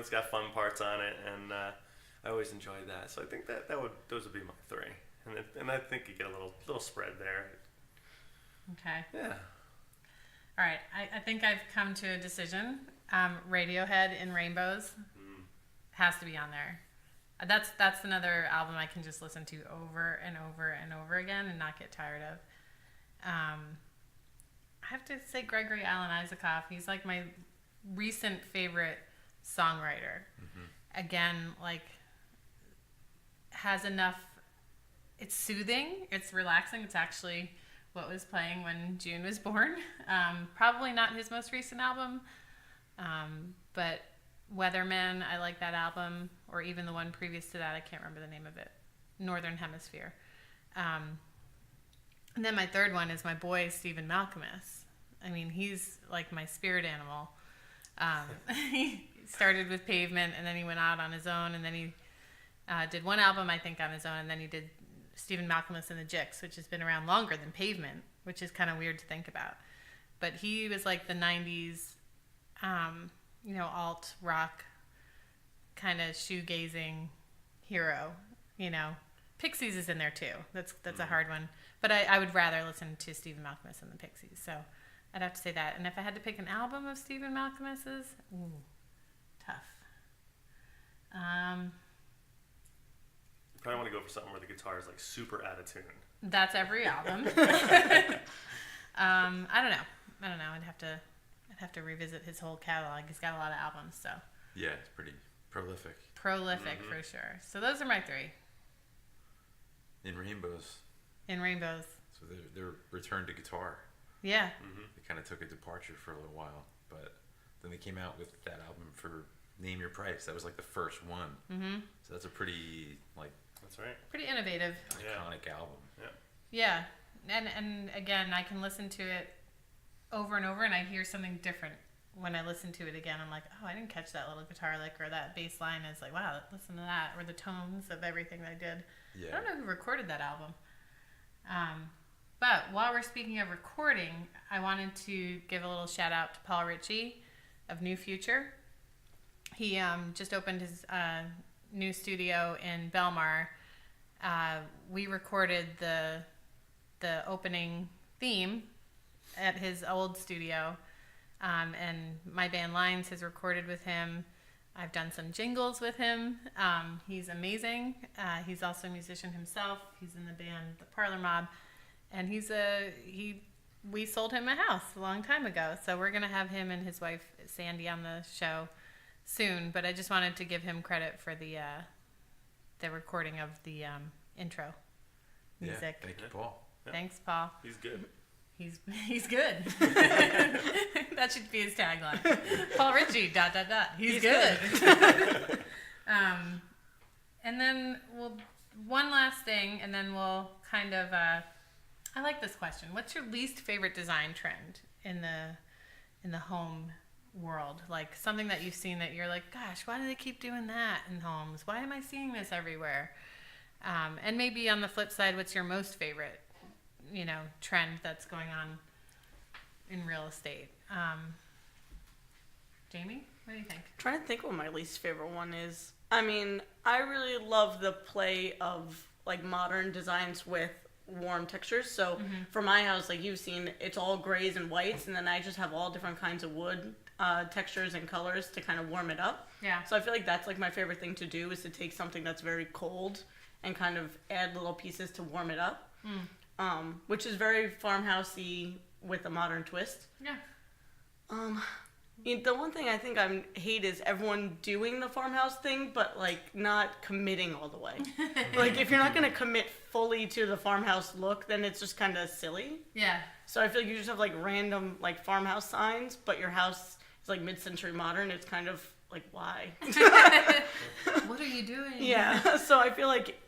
got fun parts on it, and I always enjoyed that. So I think those would be my 3, and I think you get a little spread there. Okay. Yeah. All right. I think I've come to a decision. Radiohead in Rainbows has to be on there. That's another album I can just listen to over and over and over again and not get tired of. I have to say Gregory Alan Isaacoff. He's like my recent favorite songwriter. Again, like has enough. It's soothing. It's relaxing. It's actually what was playing when June was born. Probably not his most recent album, but Weatherman, I like that album, or even the one previous to that. I can't remember the name of it. Northern Hemisphere. And then my third one is my boy, Stephen Malkmus. I mean, he's like my spirit animal. He started with Pavement, and then he went out on his own, and then he did one album, I think, on his own, and then he did Stephen Malkmus and the Jicks, which has been around longer than Pavement, which is kind of weird to think about. But he was like the 90s, alt rock kind of shoegazing hero. Pixies is in there too. That's a hard one. But I would rather listen to Stephen Malkmus and the Pixies. So I'd have to say that. And if I had to pick an album of Stephen Malkmus's, tough. You probably want to go for something where the guitar is like super out of tune. That's every album. I don't know. I'd have to revisit his whole catalog. He's got a lot of albums, so. Yeah, it's pretty prolific. Prolific for sure. So those are my 3. In Rainbows. So their return to guitar. Yeah. They kind of took a departure for a little while, but then they came out with that album for Name Your Price. That was like the first one. So that's a pretty That's right. Pretty innovative. iconic album. Yeah. And again, I can listen to it over and over, and I hear something different when I listen to it again. I'm like, oh, I didn't catch that little guitar lick, or that bass line. Is like, wow, listen to that, or the tones of everything I did. Yeah. I don't know who recorded that album. But while we're speaking of recording, I wanted to give a little shout out to Paul Ritchie of New Future. He just opened his new studio in Belmar. We recorded the opening theme at his old studio, and my band Lines has recorded with him. I've done some jingles with him. He's amazing. He's also a musician himself. He's in the band The Parlor Mob, and we sold him a house a long time ago. So we're gonna have him and his wife Sandy on the show soon. But I just wanted to give him credit for the recording of the intro music. Yeah, thank you, Paul. Yeah. Thanks, Paul. He's good. He's good. That should be his tagline. Paul Ritchie, ... He's good. And then one last thing, and then we'll kind of, I like this question. What's your least favorite design trend in the home world? Like something that you've seen that you're like, gosh, why do they keep doing that in homes? Why am I seeing this everywhere? And maybe on the flip side, what's your most favorite trend that's going on in real estate? Jamie, what do you think? Trying to think what my least favorite one is. I mean, I really love the play of like modern designs with warm textures. So for my house, like you've seen, it's all grays and whites, and then I just have all different kinds of wood textures and colors to kind of warm it up. Yeah. So I feel like that's like my favorite thing to do, is to take something that's very cold and kind of add little pieces to warm it up. Which is very farmhousey with a modern twist. Yeah. The one thing I think I hate is everyone doing the farmhouse thing, but like not committing all the way. Like if you're not going to commit fully to the farmhouse look, then it's just kind of silly. Yeah. So I feel like you just have like random like farmhouse signs, but your house is like mid-century modern. It's kind of like, why? What are you doing? Yeah. So I feel like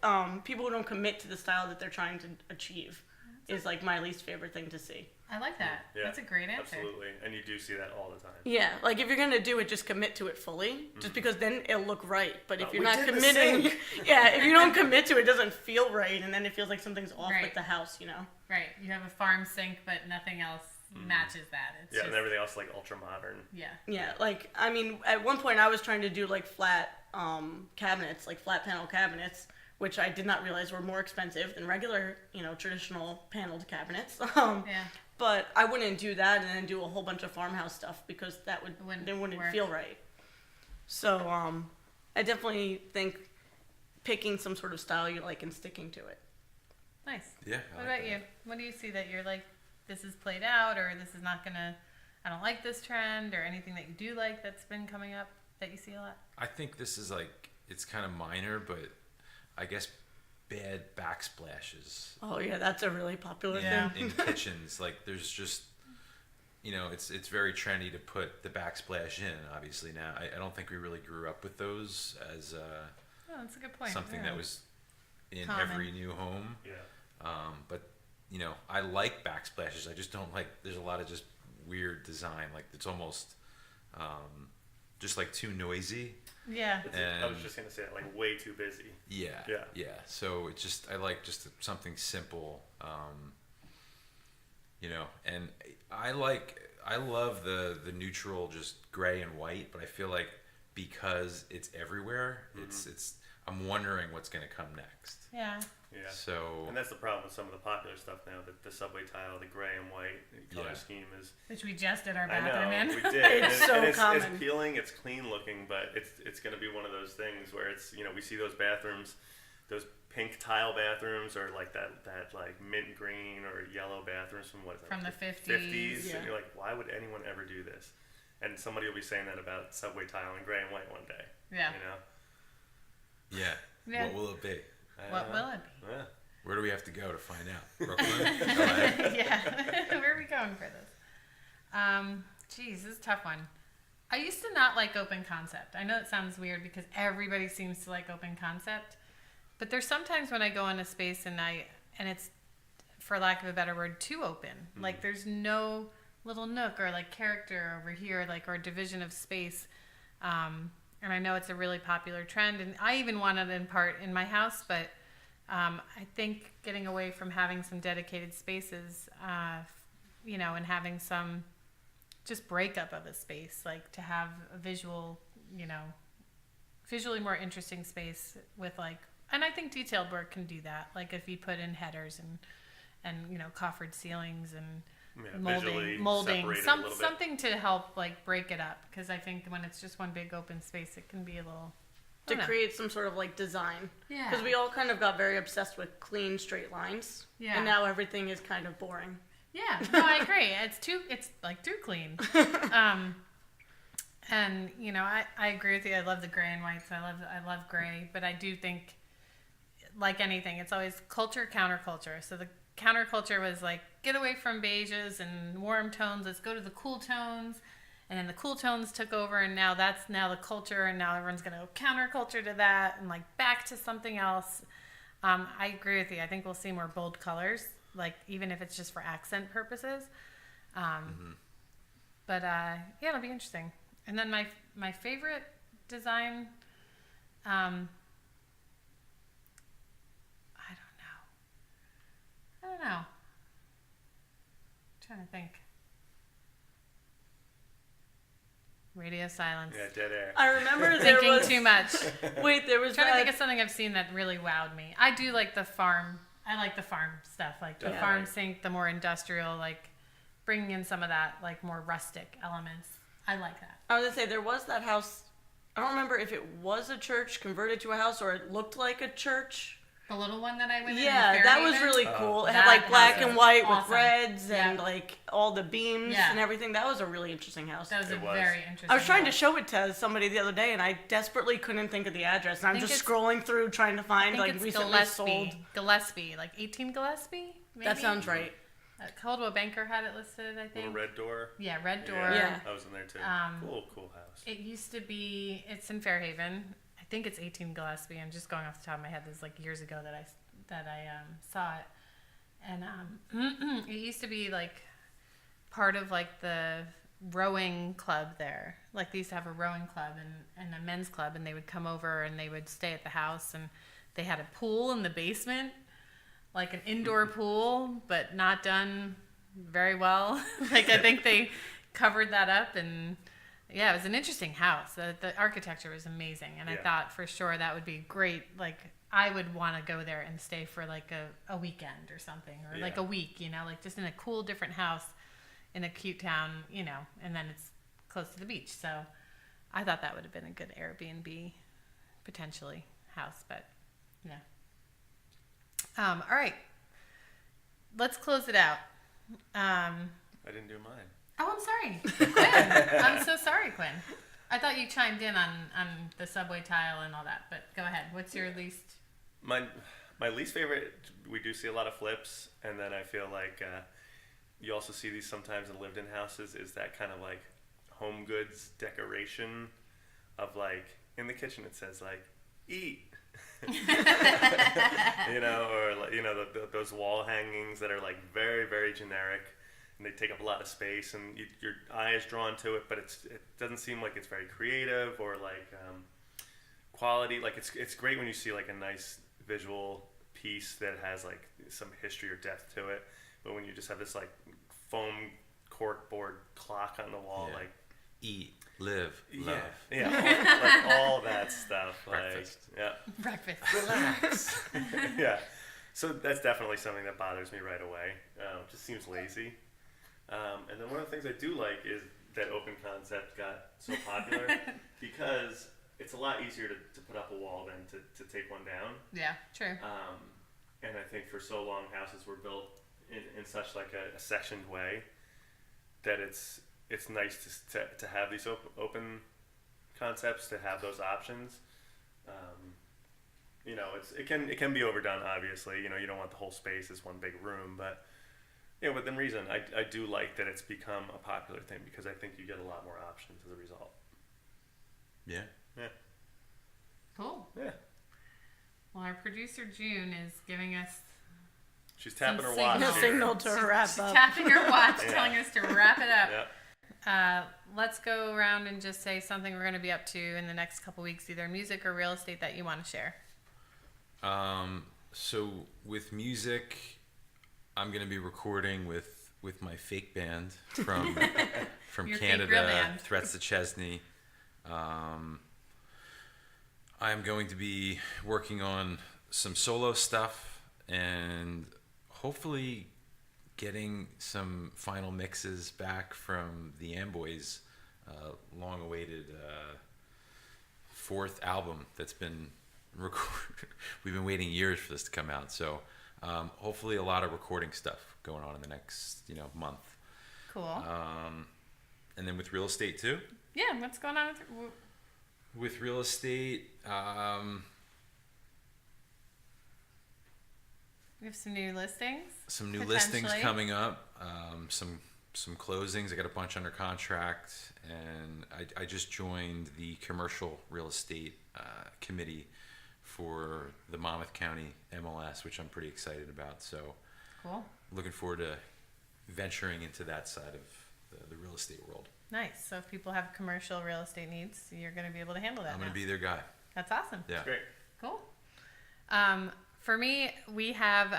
people who don't commit to the style that they're trying to achieve is like my least favorite thing to see. I like that. Yeah, That's a great answer. Absolutely, and you do see that all the time. Yeah, like if you're gonna do it, just commit to it fully, just because then it'll look right. But if you're we not did the committing, sink. yeah, if you don't commit to it, it doesn't feel right, and then it feels like something's off Right. with the house, you know? Right. You have a farm sink, but nothing else matches that. It's Yeah, just, and everything else like ultra modern. Yeah. Yeah, like I mean, at one point I was trying to do like flat cabinets, like flat panel cabinets, which I did not realize were more expensive than regular, traditional paneled cabinets. Yeah. But I wouldn't do that and then do a whole bunch of farmhouse stuff because that Wouldn't wouldn't work. feel right. So I definitely think picking some sort of style you like and sticking to it. Nice. Yeah. What about you? What do you see that you're like, this is played out, or this is not gonna, I don't like this trend, or anything that you do like that's been coming up that you see a lot? I think this is like, it's kind of minor, but I guess bad backsplashes Oh yeah, that's a really popular Yeah. thing. in kitchens. Like there's just, it's very trendy to put the backsplash in, obviously now. I don't think we really grew up with those as Oh, that's a good point. something Yeah. that was in Common. every new home. Yeah. But, I like backsplashes. I just don't like, there's a lot of just weird design. Like it's almost just like too noisy. Yeah. I was And- just gonna say that, like way too busy. Yeah. Yeah. Yeah. So it's just, I like just something simple, and I love the neutral, just gray and white, but I feel like because it's everywhere, I'm wondering what's going to come next. Yeah. Yeah. So, And that's the problem with some of the popular stuff now. The subway tile, the gray and white color Yeah. scheme is. Which we just did our I bathroom know in. we did. It's and so it's common. appealing. It's clean looking, but it's going to be one of those things where it's we see those bathrooms, those pink tile bathrooms, or like that like mint green or yellow bathrooms from what is that? From the 50s. 50s, Yeah. and you're like, why would anyone ever do this? And somebody will be saying that about subway tile in gray and white one day. Yeah. yeah. Yeah. What will it be? What will it be? Yeah. Where do we have to go to find out? Brooklyn? LA? Yeah. Where are we going for this? Geez, this is a tough one. I used to not like open concept. I know it sounds weird because everybody seems to like open concept. But there's sometimes when I go in a space and it's, for lack of a better word, too open. Mm-hmm. Like there's no little nook or like character over here, like, or division of space. And I know it's a really popular trend, and I even want it in part in my house, but I think getting away from having some dedicated spaces, and having some just breakup of a space, like to have a visually more interesting space with and I think detailed work can do that. Like if you put in headers and coffered ceilings and molding, separate it a little bit. something to help like break it up. Because I think when it's just one big open space, it can be a little To create some sort of like design. Yeah. Because we all kind of got very obsessed with clean, straight lines. Yeah. And now everything is kind of boring. Yeah, no, I agree. It's like too clean. And you know, I agree with you. I love the gray and whites. I love gray, but I do think, like anything, it's always culture, counterculture. So the counterculture was like, get away from beiges and warm tones. Let's go to the cool tones. And then the cool tones took over, and now that's the culture, and now everyone's going to go counterculture to that and like back to something else. I agree with you. I think we'll see more bold colors, like even if it's just for accent purposes. But yeah, it'll be interesting. And then my favorite design, I don't know. I'm trying to think. Radio silence. Yeah, dead air. I remember there Thinking was... too much. Wait, there was Trying to that... think of something I've seen that really wowed me. I do like the farm. I like the farm stuff, like the Definitely. farm sink, the more industrial, like bringing in some of that, like more rustic elements. I like that. I was going to say, there was that house... I don't remember if it was a church converted to a house or it looked like a church. The little one that I went in. Yeah, that was really cool. It had That like black house and is white awesome. with reds and Yeah. like all the beams Yeah. and everything. That was a really interesting house. That was It a was. very interesting. I was trying to house. show it to somebody the other day and I desperately couldn't think of the address. And I'm think just it's- scrolling through trying to I find think like it's recently sold. Gillespie, like 18 Gillespie. Maybe? That sounds right. Caldwell Banker had it listed, I think. Little red door. Yeah, Red Door. Yeah. I was in there too. Cool house. It used to be. It's in Fairhaven. I think it's 18 Gillespie. I'm just going off the top of my head. This is like years ago that I saw it, and it used to be like part of like the rowing club there. Like they used to have a rowing club and a men's club, and they would come over and they would stay at the house, and they had a pool in the basement, like an indoor pool, but not done very well. Like I think they covered that up, and yeah, it was an interesting house. The architecture was amazing, and I Yeah. thought for sure that would be great. Like I would want to go there and stay for like a weekend or something, or like Yeah. a week, you know, like just in a cool different house in a cute town, you know, and then it's close to the beach. So I thought that would have been a good Airbnb potentially house, but yeah. All right, let's close it out. I didn't do mine. Oh, I'm sorry, Quinn. I'm so sorry, Quinn. I thought you chimed in on the subway tile and all that, but go ahead. What's your least? My least favorite, we do see a lot of flips, and then I feel like you also see these sometimes in lived-in houses, is that kind of like home goods decoration of like, in the kitchen it says like, eat. You know, or like, you know, those wall hangings that are like very, very generic, and they take up a lot of space, and your eye is drawn to it, but it doesn't seem like it's very creative or like quality. Like it's great when you see like a nice visual piece that has like some history or depth to it, but when you just have this like foam corkboard clock on the wall, Yeah. like Eat, live, love. all that stuff. Breakfast. Like, yeah. Breakfast. Relax. Yeah. So that's definitely something that bothers me right away. Just seems lazy. And then one of the things I do like is that open concept got so popular because it's a lot easier to put up a wall than to take one down. Yeah, true. And I think for so long houses were built in such like a sectioned way that it's nice to have these open concepts, to have those options. You know, it can be overdone, obviously. You know, you don't want the whole space as one big room, but yeah, within reason, I do like that it's become a popular thing because I think you get a lot more options as a result. Yeah. Yeah. Cool. Yeah. Well, our producer June is giving us She's tapping her Some watch. signal. here. Signal to wrap she's up. tapping her watch, Yeah. telling us to wrap it up. Yeah. Let's go around and just say something we're going to be up to in the next couple weeks, either music or real estate that you want to share. So with music, I'm going to be recording with my fake band from Your fake Canada, real band. Threats to Chesney. I'm going to be working on some solo stuff and hopefully getting some final mixes back from the Amboys, long-awaited fourth album that's been recorded. We've been waiting years for this to come out, so hopefully a lot of recording stuff going on in the next month. Cool. And then with real estate too. Yeah, what's going on With real estate, we have some new listings. some new listings coming up. Some closings. I got a bunch under contract, and I just joined the commercial real estate committee for the Monmouth County MLS, which I'm pretty excited about. So, Cool. looking forward to venturing into that side of the real estate world. Nice. So if people have commercial real estate needs, you're going to be able to handle that. I'm going now. to be their guy. That's awesome. Yeah. Great. Cool. For me, we have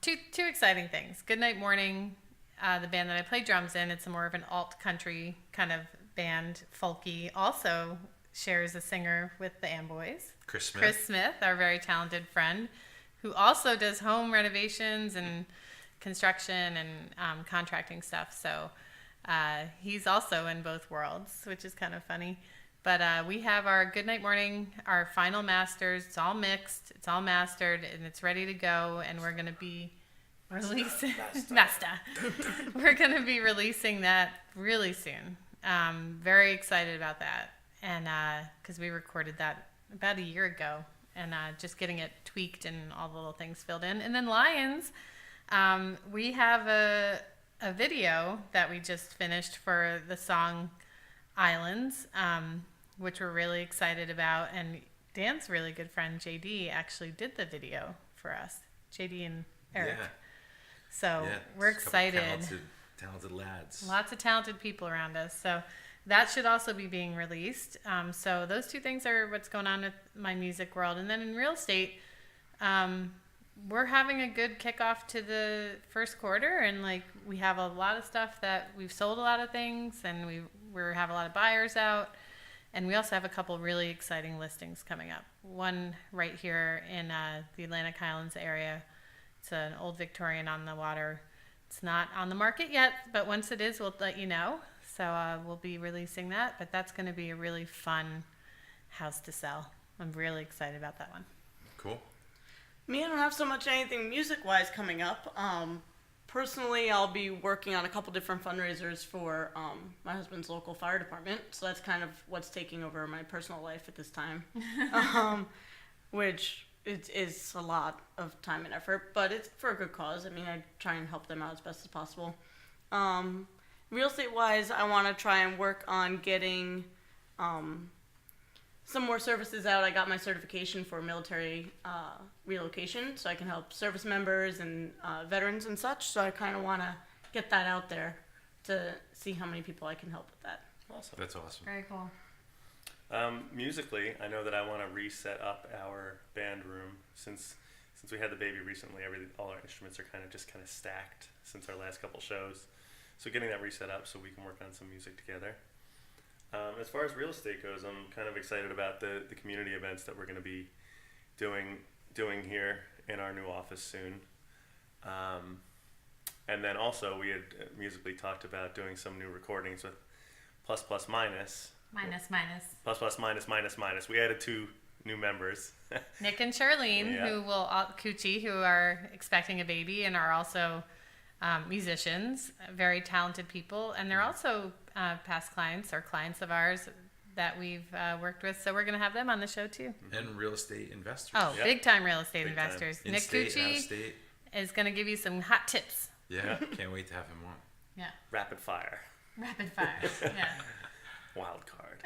two exciting things. Goodnight Morning, the band that I play drums in, it's more of an alt country kind of band, folky. Also shares a singer with the Amboys. Chris Smith, our very talented friend, who also does home renovations and construction and contracting stuff. So he's also in both worlds, which is kind of funny. But we have our Goodnight Morning, our final masters. It's all mixed, it's all mastered, and it's ready to go. And we're going to be releasing We're going to be releasing that really soon. Very excited about that, and because we recorded that about a year ago, and just getting it tweaked and all the little things filled in. And then Lions, we have a video that we just finished for the song Islands, which we're really excited about. And Dan's really good friend JD actually did the video for us. JD and Eric. Yeah. So Yeah, we're just a couple excited. Talented lads. Lots of talented people around us. So that should also be being released. So those two things are what's going on with my music world. And then in real estate, we're having a good kickoff to the first quarter. And like we have a lot of stuff that we've sold a lot of things, and we have a lot of buyers out. And we also have a couple really exciting listings coming up. One right here in the Atlantic Highlands area. It's an old Victorian on the water. It's not on the market yet, but once it is, we'll let you know. So we'll be releasing that, but that's going to be a really fun house to sell. I'm really excited about that one. Cool. Me, I don't have so much anything music-wise coming up. Personally, I'll be working on a couple different fundraisers for my husband's local fire department. So that's kind of what's taking over my personal life at this time, which it is a lot of time and effort, but it's for a good cause. I mean, I try and help them out as best as possible. Real estate-wise, I want to try and work on getting some more services out. I got my certification for military relocation, so I can help service members and veterans and such. So I kind of want to get that out there to see how many people I can help with that. Awesome. That's awesome. Very cool. Musically, I know that I want to reset up our band room since we had the baby recently. All our instruments are kind of stacked since our last couple shows. So getting that reset up so we can work on some music together. As far as real estate goes, I'm kind of excited about the community events that we're going to be doing here in our new office soon. And then also we had musically talked about doing some new recordings with plus plus minus. Minus. We added 2 new members. Nick and Charlene, Yeah. Coochie, who are expecting a baby and are also musicians, very talented people. And they're also past clients or clients of ours that we've worked with. So we're going to have them on the show too. And real estate investors. Oh, Yep. big time real estate Big time. investors. In Nick state, out of Coochie state. is going to give you some hot tips. Yeah, can't wait to have him on. Yeah. Rapid fire. Rapid fire. Yeah. Wild card.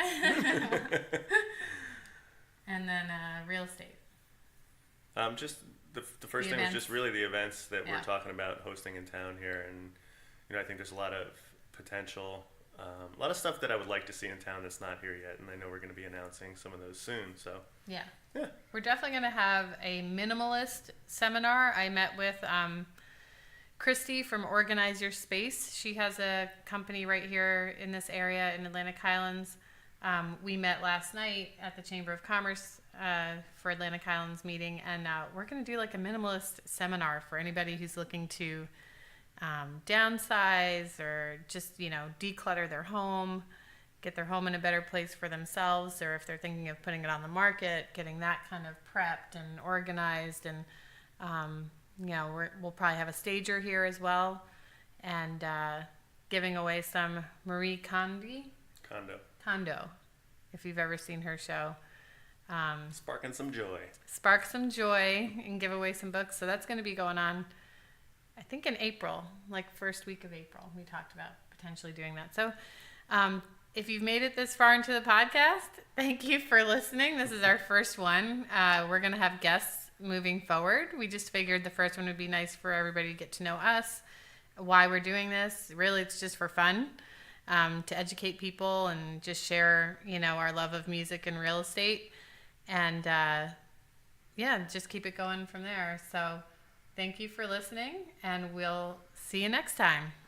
And then real estate. Just the first The thing was events. just really the events that Yeah. we're talking about hosting in town here, and I think there's a lot of potential, a lot of stuff that I would like to see in town that's not here yet, and I know we're going to be announcing some of those soon. So Yeah. Yeah. We're definitely going to have a minimalist seminar. I met with Christy from Organize Your Space. She has a company right here in this area in Atlantic Highlands. We met last night at the Chamber of Commerce for Atlantic Highlands meeting, and we're going to do like a minimalist seminar for anybody who's looking to downsize or just, declutter their home, get their home in a better place for themselves, or if they're thinking of putting it on the market, getting that kind of prepped and organized. And, we'll probably have a stager here as well, and giving away some Marie Kondo, if you've ever seen her show. Sparking some joy. Spark some joy and give away some books. So that's going to be going on, I think, in April, like first week of April. We talked about potentially doing that. So if you've made it this far into the podcast, thank you for listening. This is our first one. We're going to have guests moving forward. We just figured the first one would be nice for everybody to get to know us, why we're doing this. Really, it's just for fun, to educate people and just share, our love of music and real estate. And just keep it going from there. So thank you for listening, and we'll see you next time.